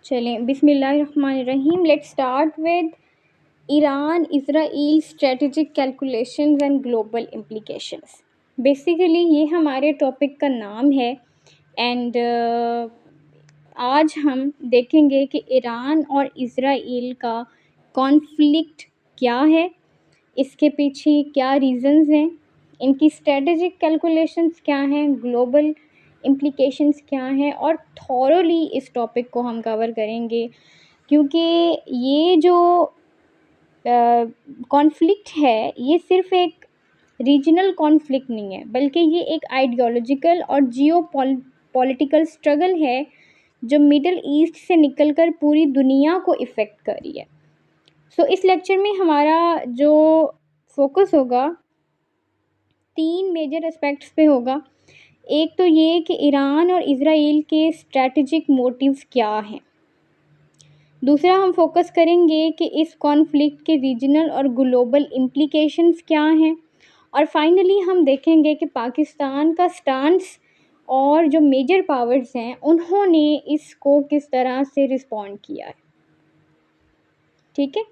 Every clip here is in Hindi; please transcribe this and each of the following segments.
चलें बिस्मिल्लाहिर्रहमानिर्रहीम। Let's start with Iran Israel strategic calculations and global implications. Basically ये हमारे टॉपिक का नाम है एंड आज हम देखेंगे कि ईरान और इज़राइल का कॉन्फ्लिक्ट क्या है, इसके पीछे क्या रीज़न्स हैं, इनकी स्ट्रेटजिक कैलकुलेशंस क्या हैं, ग्लोबल इम्प्लीकेशंस क्या हैं, और थॉरोली इस टॉपिक को हम कवर करेंगे क्योंकि ये जो कॉन्फ्लिक्ट है ये सिर्फ़ एक रीजनल कॉन्फ्लिक्ट नहीं है, बल्कि ये एक आइडियोलॉजिकल और पॉलिटिकल स्ट्रगल है जो मिडल ईस्ट से निकलकर पूरी दुनिया को इफ़ेक्ट कर रही है। सो इस लेक्चर में हमारा जो फोकस होगा 3 मेजर एस्पेक्ट्स पे होगा। एक तो ये कि ईरान और इज़राइल के स्ट्रैटेजिक मोटिव्स क्या हैं। दूसरा हम फोकस करेंगे कि इस कॉन्फ्लिक्ट के रीजनल और ग्लोबल इम्प्लीकेशंस क्या हैं। और फाइनली हम देखेंगे कि पाकिस्तान का स्टांस और जो मेजर पावर्स हैं उन्होंने इसको किस तरह से रिस्पॉन्ड किया है। ठीक है,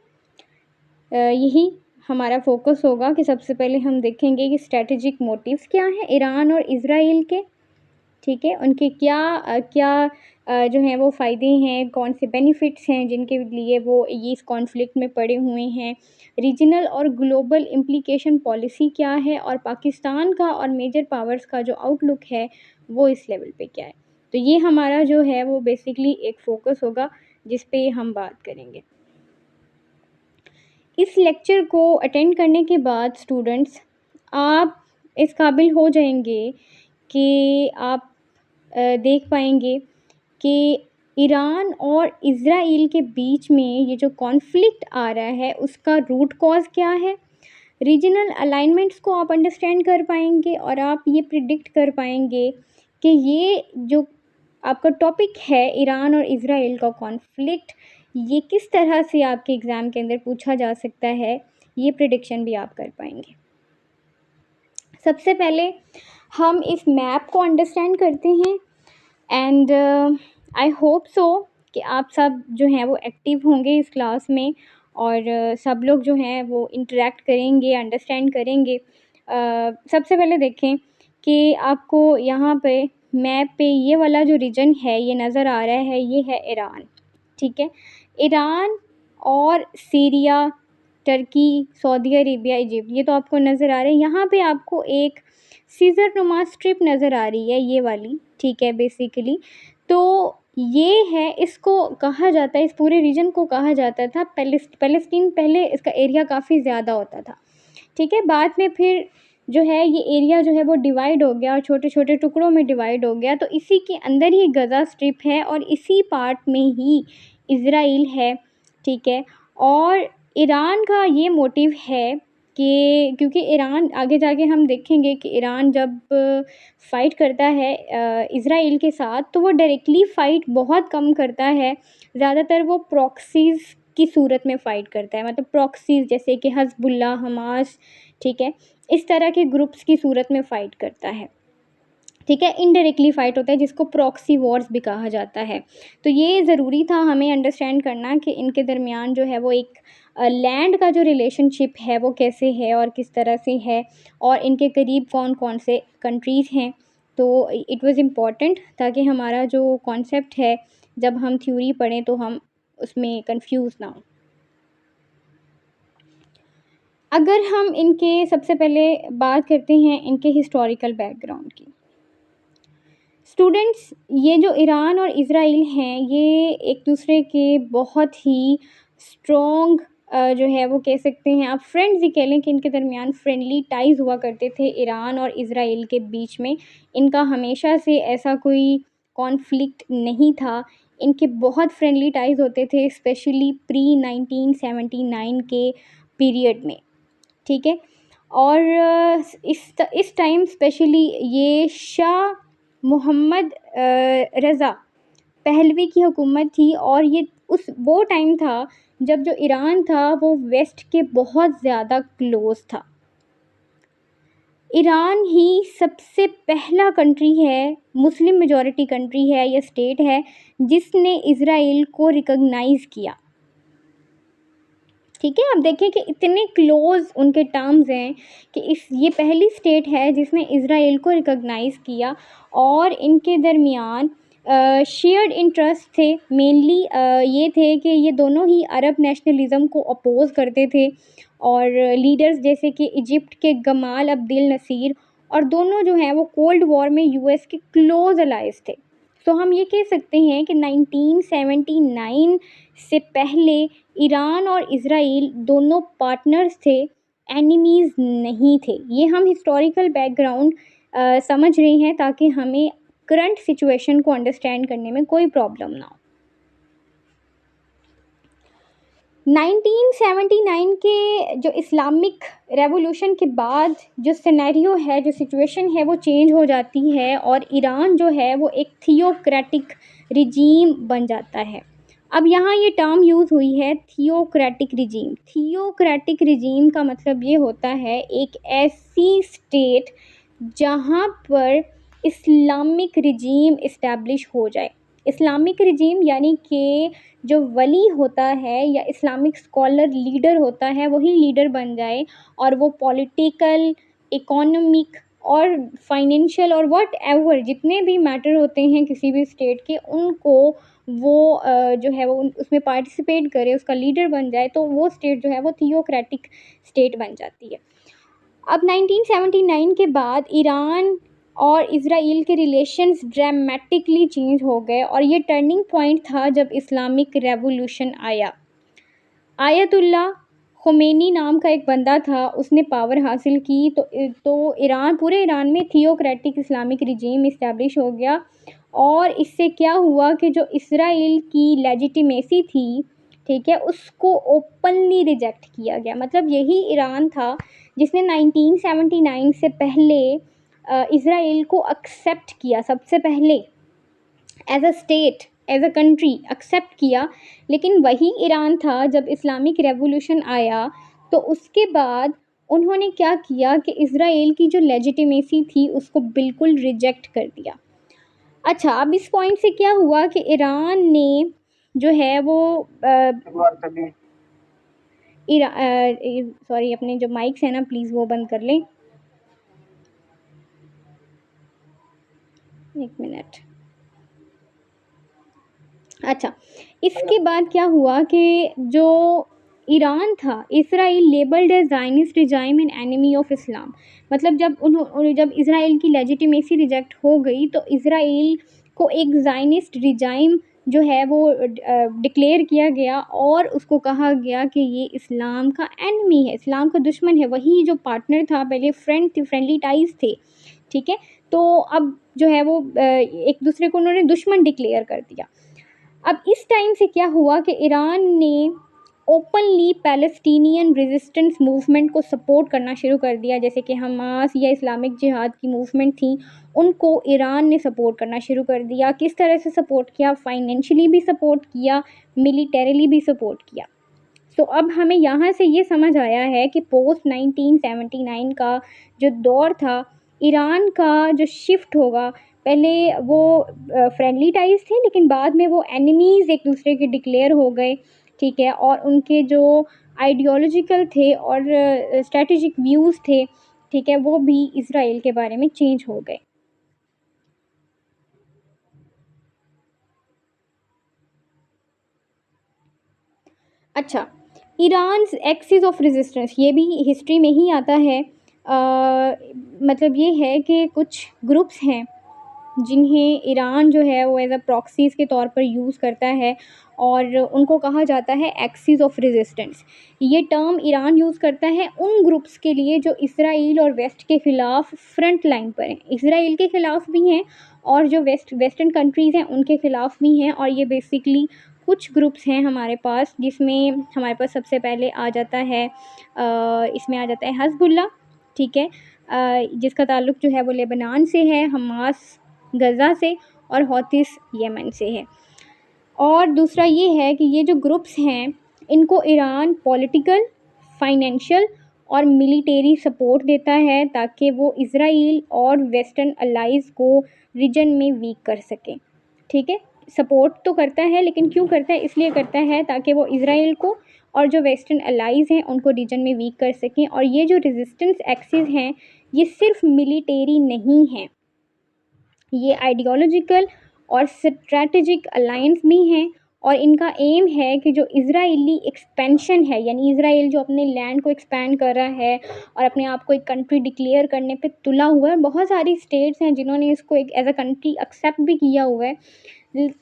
यही हमारा फोकस होगा कि सबसे पहले हम देखेंगे कि स्ट्रैटेजिक मोटिव्स क्या हैं ईरान और इज़राइल के। ठीक है, उनके क्या जो हैं वो फ़ायदे हैं, कौन से बेनिफिट्स हैं जिनके लिए वो ये इस कॉन्फ्लिक्ट में पड़े हुए हैं, रीजनल और ग्लोबल इम्प्लीकेशन पॉलिसी क्या है, और पाकिस्तान का और मेजर पावर्स का जो आउटलुक है वो इस लेवल पे क्या है। तो ये हमारा जो है वो बेसिकली एक फ़ोकस होगा जिस पे हम बात करेंगे। इस लेक्चर को अटेंड करने के बाद स्टूडेंट्स आप इस काबिल हो जाएंगे कि आप देख पाएंगे कि ईरान और इज़राइल के बीच में ये जो कॉन्फ्लिक्ट आ रहा है उसका रूट कॉज क्या है। रीजनल अलाइनमेंट्स को आप अंडरस्टैंड कर पाएंगे और आप ये प्रिडिक्ट कर पाएंगे कि ये जो आपका टॉपिक है ईरान और इज़राइल का कॉन्फ्लिक्ट, ये किस तरह से आपके एग्ज़ाम के अंदर पूछा जा सकता है, ये प्रिडिक्शन भी आप कर पाएंगे। सबसे पहले हम इस मैप को अंडरस्टैंड करते हैं एंड आई होप सो कि आप सब जो हैं वो एक्टिव होंगे इस क्लास में और सब लोग जो हैं वो इंटरेक्ट करेंगे, अंडरस्टैंड करेंगे। सबसे पहले देखें कि आपको यहाँ पे मैप पे ये वाला जो रीजन है ये नज़र आ रहा है, ये है ईरान। ठीक है, ईरान और Syria, Turkey, Saudi Arabia, Egypt, ये तो आपको नज़र आ रहे हैं। यहाँ पे आपको एक सीज़र नुमा स्ट्रिप नज़र आ रही है, ये वाली। ठीक है, बेसिकली तो ये है, इसको कहा जाता है, इस पूरे रीजन को कहा जाता था पैलेस्टीन। पहले इसका एरिया काफ़ी ज़्यादा होता था। ठीक है, बाद में फिर जो है ये एरिया जो है वो डिवाइड हो गया और छोटे छोटे टुकड़ों में डिवाइड हो गया। तो इसी के अंदर ही गज़ा स्ट्रिप है और इसी पार्ट में ही इज़राइल है। ठीक है, और ईरान का ये मोटिव है कि क्योंकि ईरान आगे जाके हम देखेंगे कि ईरान जब फ़ाइट करता है इज़राइल के साथ तो वो डायरेक्टली फ़ाइट बहुत कम करता है। ज़्यादातर वो प्रॉक्सीज़ की सूरत में फ़ाइट करता है, मतलब प्रॉक्सीज़ जैसे कि हज़बुल्ला, हमास, ठीक है, इस तरह के ग्रुप्स की सूरत में फ़ाइट करता है। ठीक है, इनडायरेक्टली फ़ाइट होता है जिसको प्रॉक्सी वॉर्स भी कहा जाता है। तो ये ज़रूरी था हमें अंडरस्टैंड करना कि इनके दरमियान जो है वो एक लैंड का जो रिलेशनशिप है वो कैसे है और किस तरह से है, और इनके करीब कौन कौन से कंट्रीज़ हैं। तो इट वाज़ इम्पॉर्टेंट ताकि हमारा जो कॉन्सेप्ट है जब हम थ्योरी पढ़ें तो हम उसमें कंफ्यूज ना हो। अगर हम इनके सबसे पहले बात करते हैं इनके हिस्टोरिकल बैकग्राउंड की। स्टूडेंट्स, ये जो ईरान और इज़राइल हैं ये एक दूसरे के बहुत ही स्ट्रॉन्ग जो है वो कह सकते हैं आप फ्रेंड्स ही कह लें कि इनके दरमियान फ्रेंडली टाइज़ हुआ करते थे ईरान और इज़राइल के बीच में। इनका हमेशा से ऐसा कोई कॉन्फ्लिक्ट नहीं था, इनके बहुत फ्रेंडली टाइज़ होते थे स्पेशली प्री 1979 के पीरियड में। ठीक है, और इस टाइम स्पेशली ये शाह मोहम्मद रज़ा पहलवी की हुकूमत थी और ये वो टाइम था जब जो ईरान था वो वेस्ट के बहुत ज़्यादा क्लोज़ था। ईरान ही सबसे पहला कंट्री है, मुस्लिम मेजॉरिटी कंट्री है या स्टेट है, जिसने इज़राइल को रिकॉग्नाइज़ किया। ठीक है, आप देखिए कि इतने क्लोज़ उनके टर्म्स हैं कि ये पहली स्टेट है जिसने इज़राइल को रिकॉग्नाइज़ किया। और इनके दरमियान शेयर्ड इंटरेस्ट थे, मेनली ये थे कि ये दोनों ही अरब नेशनलिज़म को अपोज़ करते थे। और लीडर्स जैसे कि इजिप्ट के गमाल अब्देल नसीर, और दोनों जो हैं वो कोल्ड वॉर में यूएस के क्लोज़ अलाइज़ थे। तो हम ये कह सकते हैं कि 1979 से पहले ईरान और इज़राइल दोनों पार्टनर्स थे, एनिमीज़ नहीं थे। ये हम हिस्टोरिकल बैकग्राउंड समझ रहे हैं ताकि हमें करंट सिचुएशन को अंडरस्टैंड करने में कोई प्रॉब्लम ना हो। 1979 के जो इस्लामिक रेवोल्यूशन के बाद जो सिनेरियो है, जो सिचुएशन है, वो चेंज हो जाती है और ईरान जो है वो एक थियोक्रेटिक रिजीम बन जाता है। अब यहाँ ये टर्म यूज़ हुई है, थियोक्रेटिक रिजीम। थियोक्रेटिक रिजीम का मतलब ये होता है एक ऐसी स्टेट जहाँ पर इस्लामिक रिजीम इस्टेब्लिश हो जाए। इस्लामिक रिजीम यानी कि जो वली होता है या इस्लामिक स्कॉलर लीडर होता है, वही लीडर बन जाए और वो पॉलिटिकल, इकोनॉमिक और फाइनेंशियल और व्हाटएवर जितने भी मैटर होते हैं किसी भी स्टेट के, उनको वो जो है वो उसमें पार्टिसिपेट करे, उसका लीडर बन जाए, तो वो स्टेट जो है वो थियोक्रेटिक स्टेट बन जाती है। अब 1979 के बाद ईरान और इज़राइल के रिलेशंस ड्रामेटिकली चेंज हो गए और ये टर्निंग पॉइंट था जब इस्लामिक रेवोल्यूशन आया। आयतुल्लाह ख़ुमैनी नाम का एक बंदा था, उसने पावर हासिल की तो ईरान, पूरे ईरान में थियोक्रेटिक इस्लामिक रिजीम इस्टेब्लिश हो गया। और इससे क्या हुआ कि जो इज़राइल की लेजिटिमेसी थी, ठीक है, उसको ओपनली रिजेक्ट किया गया। मतलब यही ईरान था जिसने 1979 से पहले इज़राइल को एक्सेप्ट किया, सबसे पहले as a state, as a country accept किया। लेकिन वही ईरान था जब इस्लामिक रेवोल्यूशन आया तो उसके बाद उन्होंने क्या किया कि इज़राइल की जो लेजिटिमेसी थी उसको बिल्कुल रिजेक्ट कर दिया। अच्छा, अब इस पॉइंट से क्या हुआ कि ईरान ने जो है वो सॉरी, अपने जो माइक्स हैं ना प्लीज़ वो बंद कर लें, एक मिनट। अच्छा, इसके बाद क्या हुआ कि जो ईरान था, Israel labelled as Zionist regime and enemy of Islam. मतलब जब इज़राइल की लेजिटिमेसी रिजेक्ट हो गई तो इज़राइल को एक ज़ायनिस्ट रिजाइम जो है वो डिक्लेयर किया गया और उसको कहा गया कि ये इस्लाम का एनिमी है, इस्लाम का दुश्मन है। वही जो पार्टनर था, पहले फ्रेंड थे, फ्रेंडली टाइज़ थे, ठीक है? तो अब जो है वो एक दूसरे को उन्होंने दुश्मन डिक्लेयर कर दिया। अब इस टाइम से क्या हुआ कि ईरान ने ओपनली पैलेस्टीनियन रेजिस्टेंस मूवमेंट को सपोर्ट करना शुरू कर दिया। जैसे कि हमास या इस्लामिक जिहाद की मूवमेंट थी, उनको ईरान ने सपोर्ट करना शुरू कर दिया। किस तरह से सपोर्ट किया? फाइनेंशियली भी सपोर्ट किया, मिलिटरीली भी सपोर्ट किया। तो अब हमें यहाँ से ये समझ आया है कि पोस्ट 1979 का जो दौर था, ईरान का जो शिफ्ट होगा, पहले वो फ्रेंडली टाइज थे लेकिन बाद में वो एनिमीज़ एक दूसरे के डिक्लेयर हो गए, ठीक है? और उनके जो आइडियोलॉजिकल थे और स्ट्रेटेजिक व्यूज़ थे, ठीक है, वो भी इज़राइल के बारे में चेंज हो गए। अच्छा, ईरान्स एक्सिस ऑफ रेजिस्टेंस, ये भी हिस्ट्री में ही आता है। मतलब ये है कि कुछ ग्रुप्स हैं जिन्हें ईरान जो है वो एज अ प्रॉक्सीज़ के तौर पर यूज़ करता है और उनको कहा जाता है एक्सिस ऑफ रेजिस्टेंस। ये टर्म ईरान यूज़ करता है उन ग्रुप्स के लिए जो इसराइल और वेस्ट के ख़िलाफ़ फ्रंट लाइन पर हैं। इसराइल के ख़िलाफ़ भी हैं और जो वेस्टर्न कंट्रीज़ हैं उनके ख़िलाफ़ भी हैं। और ये बेसिकली कुछ ग्रुप्स हैं हमारे पास, जिसमें हमारे पास सबसे पहले आ जाता है इसमें आ जाता है हज़्बुल्लाह, ठीक है, जिसका ताल्लुक़ जो है वो लेबनान से है, हमास गज़ा से और हौतीस यमन से है। और दूसरा ये है कि ये जो ग्रुप्स हैं इनको ईरान पॉलिटिकल, फाइनेंशियल और मिलिट्री सपोर्ट देता है ताकि वो इज़राइल और वेस्टर्न अलाइज़ को रीजन में वीक कर सके। ठीक है, सपोर्ट तो करता है, लेकिन क्यों करता है? इसलिए करता है ताकि वो इज़राइल को और जो वेस्टर्न अलाइज़ हैं उनको रीजन में वीक कर सकें। और ये जो रेजिस्टेंस एक्सिस हैं ये सिर्फ मिलिट्री नहीं हैं, ये आइडियोलॉजिकल और स्ट्रैटेजिक अलायंस भी हैं। और इनका एम है कि जो इज़राइली एक्सपेंशन है, यानी इज़राइल जो अपने लैंड को एक्सपैंड कर रहा है और अपने आप को एक कंट्री डिक्लेयर करने पे तुला हुआ है, बहुत सारी स्टेट्स हैं जिन्होंने इसको एक एज अ कंट्री एक्सेप्ट भी किया हुआ है।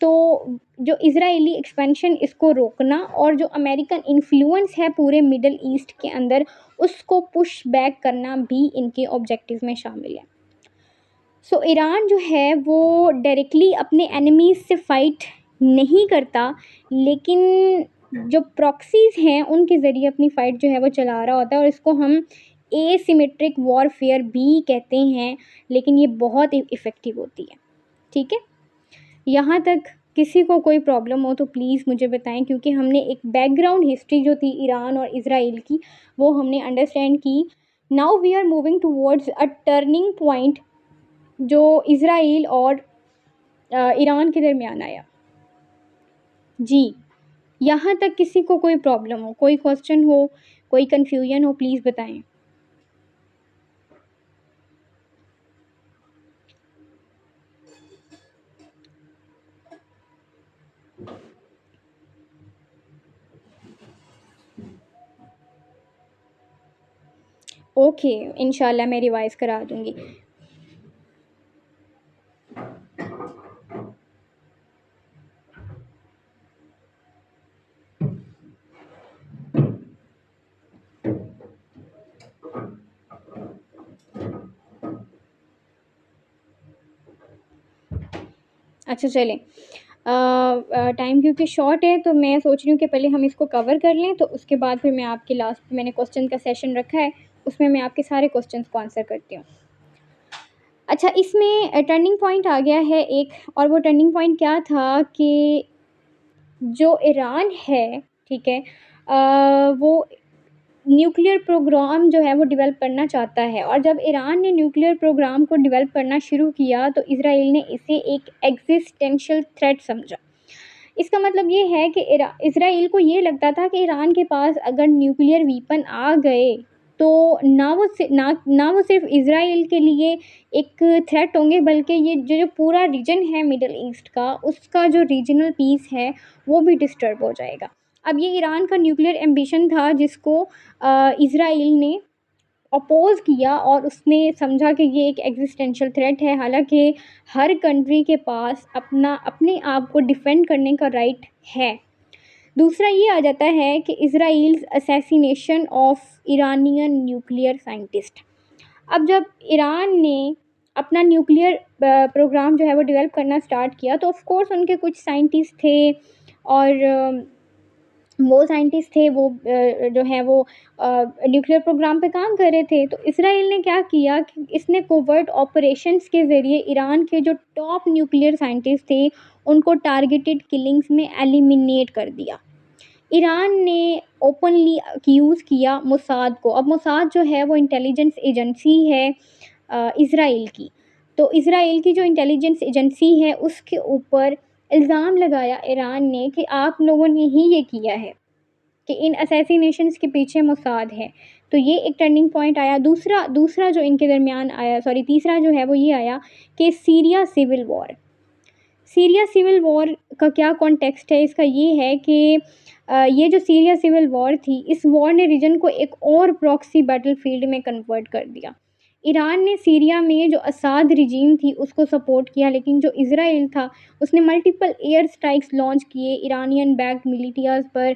तो जो इज़राइली एक्सपेंशन इसको रोकना और जो अमेरिकन इन्फ्लुएंस है पूरे मिडल ईस्ट के अंदर उसको पुश बैक करना भी इनके ऑब्जेक्टिव में शामिल है। सो ईरान जो है वो डायरेक्टली अपने एनिमीज़ से फ़ाइट नहीं करता, लेकिन जो प्रॉक्सीज़ हैं उनके ज़रिए अपनी फ़ाइट जो है वो चला रहा होता है, और इसको हम एसिमेट्रिक वॉरफेयर भी कहते हैं, लेकिन ये बहुत इफ़ेक्टिव होती है। ठीक है, यहाँ तक किसी को कोई प्रॉब्लम हो तो प्लीज़ मुझे बताएं, क्योंकि हमने एक बैकग्राउंड हिस्ट्री जो थी ईरान और इज़राइल की वो हमने अंडरस्टैंड की। Now we are moving towards a turning point जो इज़राइल और ईरान के दरमियान आया। जी, यहाँ तक किसी को कोई प्रॉब्लम हो, कोई क्वेश्चन हो, कोई कन्फ्यूजन हो, प्लीज़ बताएं। ओके, इंशाल्लाह मैं रिवाइज़ करा दूँगी। अच्छा चलें, टाइम क्योंकि शॉर्ट है तो मैं सोच रही हूँ कि पहले हम इसको कवर कर लें, तो उसके बाद फिर मैं आपके लास्ट मैंने क्वेश्चन का सेशन रखा है उसमें मैं आपके सारे क्वेश्चंस को आंसर करती हूँ। अच्छा, इसमें टर्निंग पॉइंट आ गया है एक, और वो टर्निंग पॉइंट क्या था कि जो ईरान है, ठीक है, वो न्यूक्लियर प्रोग्राम जो है वो डेवलप करना चाहता है, और जब ईरान ने न्यूक्लियर प्रोग्राम को डेवलप करना शुरू किया तो इज़राइल ने इसे एक एग्जिस्टेंशियल थ्रेट समझा। इसका मतलब ये है कि इज़राइल को ये लगता था कि ईरान के पास अगर न्यूक्लियर वीपन आ गए तो ना वो सिर्फ इज़राइल के लिए एक थ्रेट होंगे, बल्कि ये जो जो पूरा रीजन है मिडल ईस्ट का उसका जो रीजनल पीस है वो भी डिस्टर्ब हो जाएगा। अब ये ईरान का न्यूक्लियर एम्बिशन था जिसको इज़राइल ने अपोज़ किया, और उसने समझा कि ये एक एग्जिस्टेंशियल थ्रेट है। हालांकि हर कंट्री के पास अपने आप को डिफेंड करने का राइट है। दूसरा ये आ जाता है कि Israel's assassination of Iranian nuclear scientist. अब जब ईरान ने अपना न्यूक्लियर प्रोग्राम जो है वो डेवलप करना स्टार्ट किया तो ऑफ कोर्स उनके कुछ साइंटिस्ट थे, और वो साइंटिस्ट थे वो जो है वो न्यूक्लियर प्रोग्राम पे काम कर रहे थे। तो इसराइल ने क्या किया कि इसने कोवर्ट ऑपरेशंस के ज़रिए ईरान के जो टॉप न्यूक्लियर साइंटिस्ट थे उनको टारगेटेड किलिंग्स में एलिमिनेट कर दिया। ईरान ने ओपनली अक्यूज़ किया मोसाद को। अब मोसाद जो है वो इंटेलिजेंस एजेंसी है इज़राइल की। तो इज़राइल की जो इंटेलिजेंस एजेंसी है उसके ऊपर इल्ज़ाम लगाया ईरान ने कि आप लोगों ने ही ये किया है, कि इन असैसिनेशंस के पीछे मोसाद है। तो ये एक टर्निंग पॉइंट आया। दूसरा दूसरा जो इनके दरमियान आया, सॉरी तीसरा जो है वो ये आया कि Syria civil war. Syria civil war का क्या कॉन्टेक्स्ट है इसका, ये है कि ये जो सीरिया सिविल वॉर थी इस वॉर ने रीजन को एक और प्रॉक्सी बैटलफील्ड में कन्वर्ट कर दिया। ईरान ने सीरिया में जो असाद रिजीम थी उसको सपोर्ट किया, लेकिन जो इज़राइल था उसने मल्टीपल एयर स्ट्राइक्स लॉन्च किए ईरानियन बैक्ड मिलिटियाज़ पर,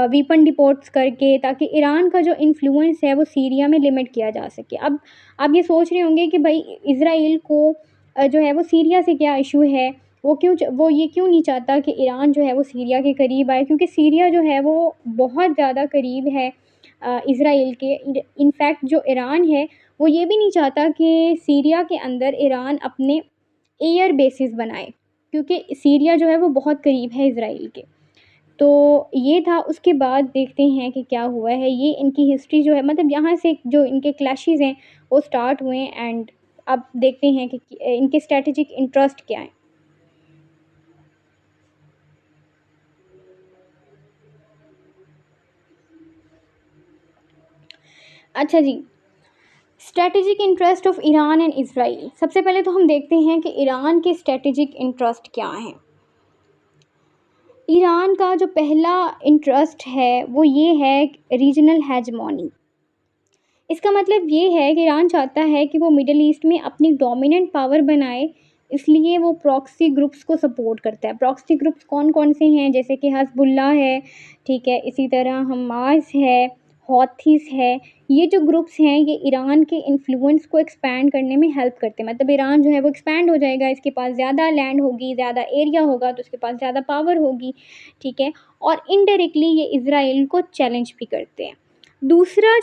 वीपन डिपोर्ट्स करके, ताकि ईरान का जो इन्फ्लुएंस है वो सीरिया में लिमिट किया जा सके। अब आप ये सोच रहे होंगे कि भाई इज़राइल को जो है वो सीरिया से क्या इशू है, वो ये क्यों नहीं चाहता कि ईरान जो है वो सीरिया के करीब आए, क्योंकि सीरिया जो है वो बहुत ज़्यादा करीब है इज़राइल के। इनफैक्ट जो ईरान है वो ये भी नहीं चाहता कि सीरिया के अंदर ईरान अपने एयर बेसिस बनाए, क्योंकि सीरिया जो है वो बहुत करीब है इज़राइल के। तो ये था। उसके बाद देखते हैं कि क्या हुआ है। ये इनकी हिस्ट्री जो है, मतलब यहाँ से जो इनके क्लैशेज़ हैं वो स्टार्ट हुए एंड अब देखते हैं कि इनके स्ट्रैटेजिक इंटरेस्ट क्या हैं। अच्छा जी, strategic interest of Iran and Israel. सबसे पहले तो हम देखते हैं कि ईरान के स्ट्रैटेजिक इंटरेस्ट क्या हैं। ईरान का जो पहला इंटरेस्ट है वो ये है रीजनल हेजमोनी। इसका मतलब ये है कि ईरान चाहता है कि वो मिडल ईस्ट में अपनी डोमिनेंट पावर बनाए, इसलिए वो प्रॉक्सी ग्रुप्स को सपोर्ट करता है। प्रॉक्सी ग्रुप्स कौन-कौन से हैं? जैसे कि हज़बुल्ला है, ठीक है? इसी तरह हमास है, हौथीस है। ये जो ग्रुप्स हैं ये ईरान के इन्फ्लुएंस को एक्सपैंड करने में हेल्प करते हैं। मतलब ईरान जो है वो एक्सपैंड हो जाएगा, इसके पास ज़्यादा लैंड होगी, ज़्यादा एरिया होगा तो उसके पास ज़्यादा पावर होगी, ठीक है? और इनडायरेक्टली ये इज़राइल को चैलेंज भी करते हैं। दूसरा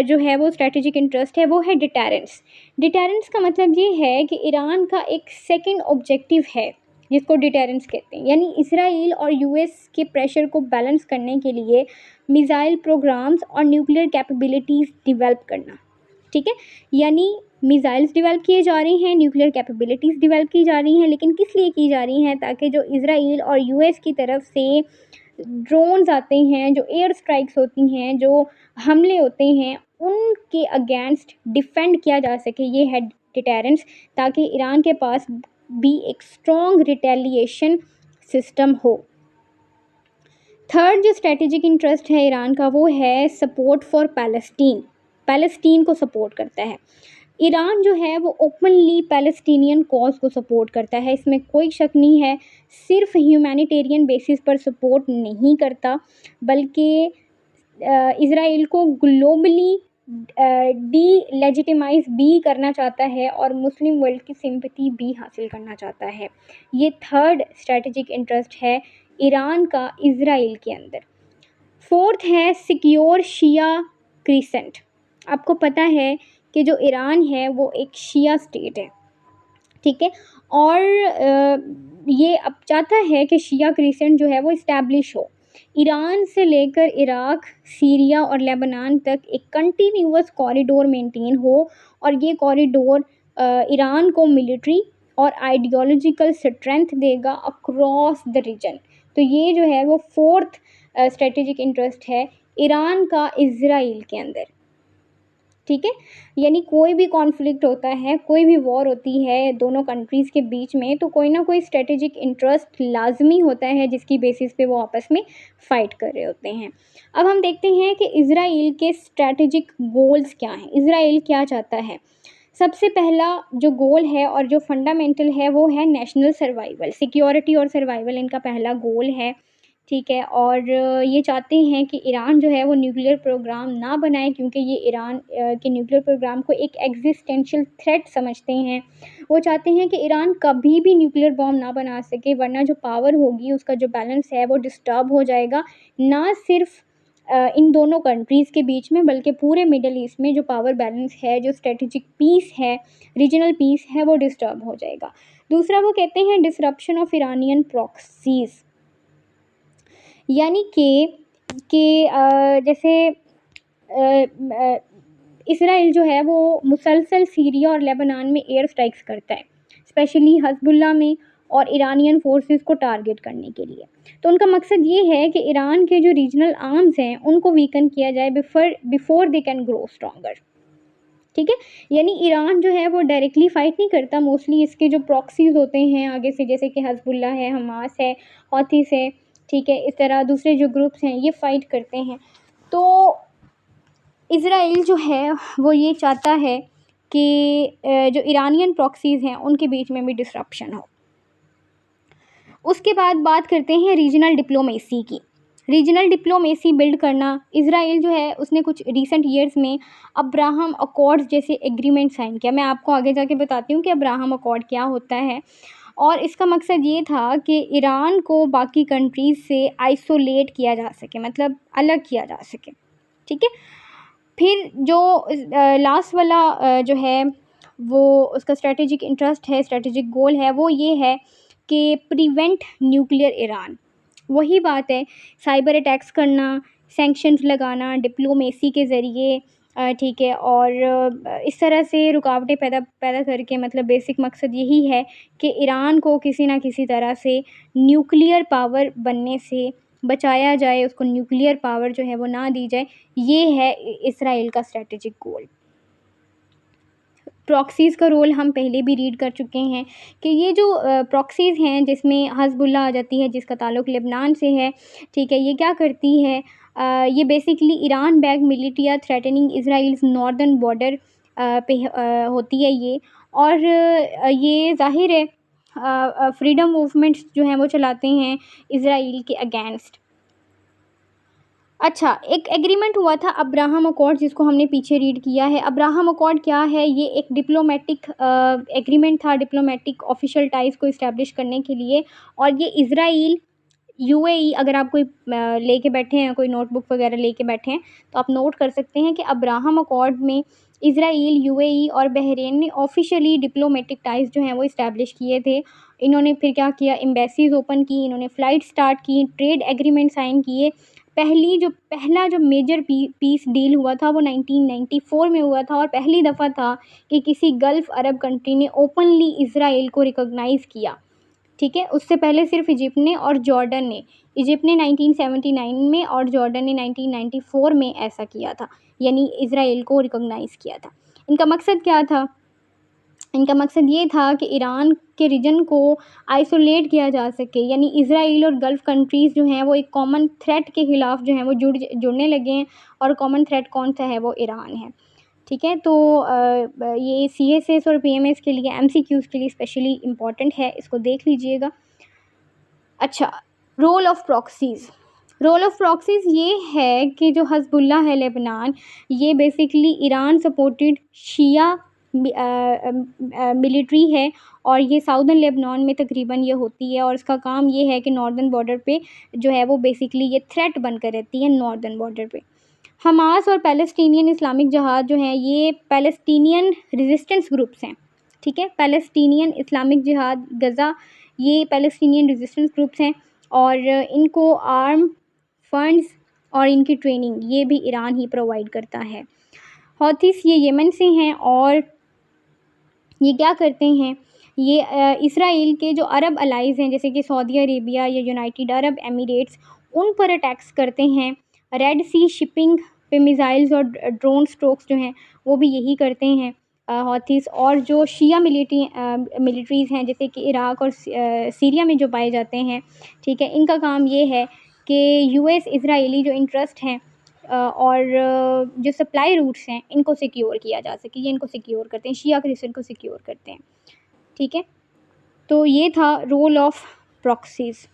जो है वो स्ट्रैटेजिक इंटरेस्ट है वो है डिटरेंस। डिटरेंस का मतलब ये है कि ईरान का एक सेकंड ऑब्जेक्टिव है जिसको डिटरेंस कहते हैं, यानी इसराइल और यूएस के प्रेशर को बैलेंस करने के लिए मिसाइल प्रोग्राम्स और न्यूक्लियर कैपेबिलिटीज़ डेवलप करना, ठीक है? यानी मिसाइल्स डेवलप किए जा रही हैं, न्यूक्लियर कैपेबिलिटीज़ डेवलप की जा रही हैं, लेकिन किस लिए की जा रही हैं? ताकि जो इसराइल और यूएस की तरफ से ड्रोन्स आते हैं, जो एयर स्ट्राइक्स होती हैं, जो हमले होते हैं, उनके अगेंस्ट डिफेंड किया जा सके। ये है डिटरेंस, ताकि ईरान के पास भी एक स्ट्रॉन्ग रिटेलिएशन सिस्टम हो। थर्ड जो स्ट्रेटेजिक इंटरेस्ट है ईरान का वो है सपोर्ट फॉर पैलेस्टीन। पैलेस्टीन को सपोर्ट करता है। ईरान जो है वो ओपनली पैलेस्टीनियन कॉज को सपोर्ट करता है, इसमें कोई शक नहीं है। सिर्फ ह्यूमैनिटेरियन बेसिस पर सपोर्ट नहीं करता, बल्कि इसराइल को ग्लोबली डी लेजिटिमाइज भी करना चाहता है और मुस्लिम वर्ल्ड की सिंपैथी भी हासिल करना चाहता है। ये थर्ड स्ट्रैटेजिक इंटरेस्ट है ईरान का इसराइल के अंदर। फोर्थ है सिक्योर शिया क्रीसेंट। आपको पता है कि जो ईरान है वो एक शिया स्टेट है, ठीक है? और ये अब चाहता है कि शिया क्रीसेंट जो है वो इस्टेब्लिश हो। ईरान से लेकर इराक, सीरिया और लेबनान तक एक कंटिन्यूअस कॉरिडोर मेंटेन हो, और ये कॉरिडोर ईरान को मिलिट्री और आइडियोलॉजिकल स्ट्रेंथ देगा अक्रॉस द रीजन। तो ये जो है वो फोर्थ स्ट्रेटेजिक इंटरेस्ट है ईरान का इज़राइल के अंदर, ठीक है? यानी कोई भी कॉन्फ्लिक्ट होता है, कोई भी वॉर होती है दोनों कंट्रीज़ के बीच में, तो कोई ना कोई स्ट्रेटेजिक इंटरेस्ट लाजमी होता है जिसकी बेसिस पे वो आपस में फ़ाइट कर रहे होते हैं। अब हम देखते हैं कि इज़राइल के स्ट्रेटेजिक गोल्स क्या हैं, इज़राइल क्या चाहता है। सबसे पहला जो गोल है और जो फंडामेंटल है वो है नेशनल सर्वाइवल। सिक्योरिटी और सर्वाइवल इनका पहला गोल है, ठीक है? और ये चाहते हैं कि ईरान जो है वो न्यूक्लियर प्रोग्राम ना बनाए, क्योंकि ये ईरान के न्यूक्लियर प्रोग्राम को एक एग्जिस्टेंशियल थ्रेट समझते हैं। वो चाहते हैं कि ईरान कभी भी न्यूक्लियर बॉम्ब ना बना सके, वरना जो पावर होगी उसका जो बैलेंस है वो डिस्टर्ब हो जाएगा। ना सिर्फ इन दोनों कंट्रीज़ के बीच में, बल्कि पूरे मिडल ईस्ट में जो पावर बैलेंस है, जो स्ट्रेटेजिक पीस है, रीजनल पीस है, वो डिस्टर्ब हो जाएगा। दूसरा वो कहते हैं डिसरप्शन ऑफ ईरानियन प्रॉक्सीज़। यानी कि जैसे इसराइल जो है वो मुसलसल सीरिया और लेबनान में एयर स्ट्राइक्स करता है, स्पेशली हज़बुल्ला में और ईरानियन फोर्सेस को टारगेट करने के लिए। तो उनका मकसद ये है कि ईरान के जो रीजनल आर्म्स हैं उनको वीकन किया जाए before they can grow stronger, ठीक है? यानी ईरान जो है वो डायरेक्टली फ़ाइट नहीं करता, मोस्टली इसके जो प्रॉक्सीज़ होते हैं आगे से, जैसे कि हज़बुल्ला है, हमास है, हौथीस है, ठीक है? इस तरह दूसरे जो ग्रुप्स हैं ये फ़ाइट करते हैं। तो इज़राइल जो है वो ये चाहता है कि जो ईरानियन प्रॉक्सीज़ हैं उनके बीच में भी डिसरप्शन हो। उसके बाद बात करते हैं रीजनल डिप्लोमेसी की। रीजनल डिप्लोमेसी बिल्ड करना, इज़राइल जो है उसने कुछ रीसेंट ईयर्स में अब्राहम अकॉर्ड्स जैसे एग्रीमेंट साइन किया। मैं आपको आगे जाके बताती हूँ कि अब्राहम अकॉर्ड क्या होता है। और इसका मकसद ये था कि ईरान को बाकी कंट्रीज़ से आइसोलेट किया जा सके, मतलब अलग किया जा सके, ठीक है? फिर जो लास्ट वाला जो है वो उसका स्ट्रेटेजिक इंटरेस्ट है, स्ट्रेटेजिक गोल है, वो ये है कि प्रिवेंट न्यूक्लियर ईरान। वही बात है, साइबर अटैक्स करना, सैंक्शंस लगाना डिप्लोमेसी के ज़रिए, ठीक है, और इस तरह से रुकावटें पैदा पैदा करके, मतलब बेसिक मकसद यही है कि ईरान को किसी न किसी तरह से न्यूक्लियर पावर बनने से बचाया जाए, उसको न्यूक्लियर पावर जो है वो ना दी जाए। ये है इसराइल का स्ट्रैटेजिक गोल। प्रॉक्सीज़ का रोल हम पहले भी रीड कर चुके हैं कि ये जो प्रॉक्सीज़ हैं जिसमें हिज़्बुल्लाह आ जाती है, जिसका ताल्लुक़ लेबनान से है, ठीक है। ये क्या करती है, ये basically Iran backed military are threatening Israel's northern border पे होती है ये। और ये ज़ाहिर है फ्रीडम मूवमेंट्स जो हैं वो चलाते हैं इज़राइल के अगेंस्ट। अच्छा, एक एग्रीमेंट हुआ था अब्राहम अकॉर्ड, जिसको हमने पीछे रीड किया है। अब्राहम अकॉर्ड क्या है? ये एक डिप्लोमेटिक एग्रीमेंट था, डिप्लोमेटिक ऑफ़िशियल टाइज़ को इस्टैब्लिश करने के लिए। और ये इज़राइल, यूएई, अगर आप कोई लेके बैठे हैं, कोई नोटबुक वगैरह लेके बैठे हैं, तो आप नोट कर सकते हैं कि अब्राहम अकॉर्ड में इज़राइल, यूएई और बहरीन ने ऑफ़िशियली डिप्लोमेटिक टाइज़ जो हैं वो इस्टैब्लिश किए थे। इन्होंने फिर क्या किया, एम्बेसीज़ ओपन की, इन्होंने फ़्लाइट स्टार्ट की, ट्रेड एग्रीमेंट साइन किए। पहला जो मेजर पीस डील हुआ था वो 1994 में हुआ था, और पहली दफ़ा था कि किसी गल्फ़ अरब कंट्री ने ओपनली इज़राइल को रिकॉग्नाइज़ किया, ठीक है। उससे पहले सिर्फ इजिप्ट ने और जॉर्डन ने। इजिप्ट ने 1979 में और जॉर्डन ने 1994 में ऐसा किया था, यानी इज़राइल को रिकॉग्नाइज़ किया था। इनका मकसद क्या था? इनका मकसद ये था कि ईरान के रीजन को आइसोलेट किया जा सके, यानी इज़राइल और गल्फ़ कंट्रीज़ जो हैं वो एक कॉमन थ्रेट के ख़िलाफ़ जो हैं वो जुड़ने लगे हैं। और कॉमन थ्रेट कौन-सा है? वो ईरान है, ठीक है। तो ये सीएसएस और पीएमएस के लिए, एमसीक्यूज़ के लिए स्पेशली इम्पॉर्टेंट है, इसको देख लीजिएगा। अच्छा, role of proxies. Role of proxies ये है कि जो हिज़्बुल्लाह है लेबनान, ये basically Iran supported Shia military है, और ये साउदर्न लेबनान में तकरीबन ये होती है, और इसका काम ये है कि नॉर्दर्न बॉर्डर पे जो है वो बेसिकली ये थ्रेट बनकर रहती है नॉर्दर्न बॉर्डर पे। हमास और पैलेस्टीनियन इस्लामिक जिहाद जो हैं, ये पैलेस्टीनियन रेजिस्टेंस ग्रुप्स हैं, ठीक है। पैलेस्टीनियन इस्लामिक जिहाद गज़ा, ये पैलेस्टीनियन रेजिस्टेंस ग्रुप्स हैं, और इनको आर्म, फंड्स और इनकी ट्रेनिंग ये भी ईरान ही प्रोवाइड करता है। हौथीस ये यमन से हैं, और ये क्या करते हैं, ये इसराइल के जो अरब अलाइज़ हैं, जैसे कि सऊदी अरेबिया या यूनाइटेड अरब एमिरेट्स, उन पर अटैक्स करते हैं। रेड सी शिपिंग पे मिसाइल्स और ड्रोन स्ट्रोक्स जो हैं वो भी यही करते हैं हौथीस। और जो शिया मिलिट्रीज़ हैं, जैसे कि इराक़ और सीरिया में जो पाए जाते हैं, ठीक है, इनका काम ये है कि यूएस इज़राइली जो इंटरेस्ट हैं और जो सप्लाई रूट्स हैं, इनको सिक्योर किया जा सके, ये इनको सिक्योर करते हैं, शिया क्रिश्चियन को सिक्योर करते हैं, ठीक है। तो ये था रोल ऑफ़ प्रॉक्सीज़।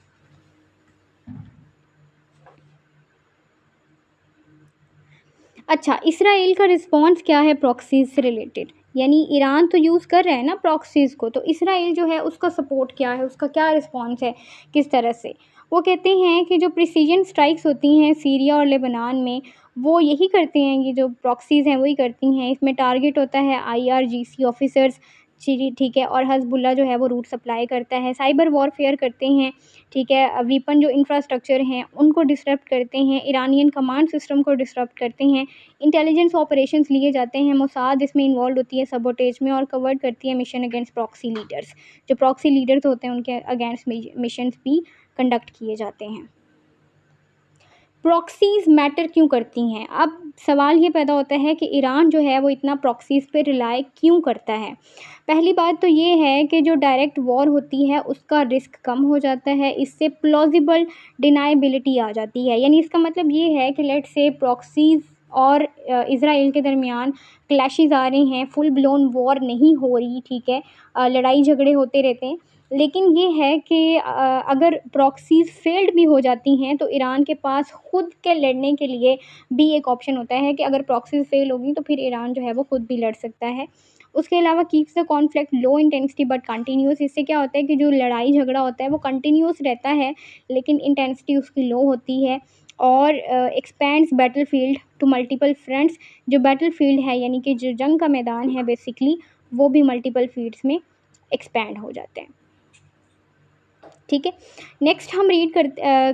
अच्छा, इसराइल का रिस्पॉन्स क्या है प्रॉक्सीज़ से रिलेटेड? यानी ईरान तो यूज़ कर रहा है ना प्रॉक्सीज़ को, तो इसराइल जो है उसका सपोर्ट क्या है, उसका क्या रिस्पॉन्स है, किस तरह से? वो कहते हैं कि जो प्रिसिजन स्ट्राइक्स होती हैं सीरिया और लेबनान में, वो यही करते हैं, ये जो प्रॉक्सीज़ हैं वही करती हैं। इसमें टारगेट होता है आईआरजीसी ऑफ़िसर्स, ठीक है, और हिज़्बुल्लाह जो है वो रूट सप्लाई करता है, साइबर वॉरफेयर करते हैं, ठीक है, वेपन जो इंफ्रास्ट्रक्चर हैं उनको डिसरप्ट करते हैं, इरानियन कमांड सिस्टम को डिसरप्ट करते हैं, इंटेलिजेंस ऑपरेशंस लिए जाते हैं, मोसाद इसमें इन्वॉल्व होती है सबोटेज में, और कवर करती है मिशन अगेंस्ट प्रॉक्सी लीडर्स। जो प्रॉक्सी लीडर्स होते हैं उनके अगेंस्ट मिशंस भी कंडक्ट किए जाते हैं। प्रॉक्सीज़ मैटर क्यों करती हैं? अब सवाल ये पैदा होता है कि ईरान जो है वो इतना प्रॉक्सीज़ पे रिलाय क्यों करता है? पहली बात तो ये है कि जो डायरेक्ट वॉर होती है उसका रिस्क कम हो जाता है, इससे प्लॉजिबल डिनाएबिलिटी आ जाती है। यानी इसका मतलब ये है कि लेट्स से प्रॉक्सीज़ और इज़राइल के दरमियान क्लैशेज़ आ रहे हैं, फुल ब्लोन वॉर नहीं हो रही, ठीक है, लड़ाई झगड़े होते रहते हैं। लेकिन ये है कि अगर प्रॉक्सीज़ फ़ेल्ड भी हो जाती हैं तो ईरान के पास खुद के लड़ने के लिए भी एक ऑप्शन होता है कि अगर प्रॉक्सीज़ फ़ेल होगी तो फिर ईरान जो है वो खुद भी लड़ सकता है। उसके अलावा keeps the conflict low intensity but continuous, इससे क्या होता है कि जो लड़ाई झगड़ा होता है वो कंटिन्यूअस रहता है, लेकिन इंटेंसिटी उसकी लो होती है। और expands battlefield to multiple fronts, जो बैटलफील्ड है यानी कि जो जंग का मैदान है बेसिकली, वो भी मल्टीपल फील्ड्स में एक्सपैंड हो जाते हैं। ठीक है। नेक्स्ट हम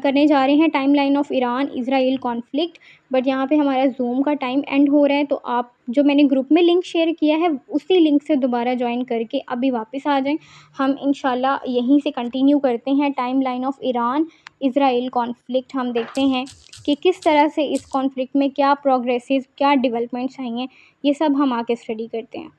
करने जा रहे हैं timeline of Iran Israel conflict, but यहाँ पे हमारा ज़ूम का टाइम एंड हो रहा है, तो आप जो मैंने ग्रुप में लिंक शेयर किया है उसी लिंक से दोबारा ज्वाइन करके अभी वापस आ जाएं। हम इंशाल्लाह यहीं से कंटिन्यू करते हैं timeline of Iran Israel conflict. हम देखते हैं कि किस तरह से इस कॉन्फ्लिक्ट में क्या प्रोग्रेसेस, क्या डेवलपमेंट्स आई हैं, ये सब हम आके स्टडी करते हैं।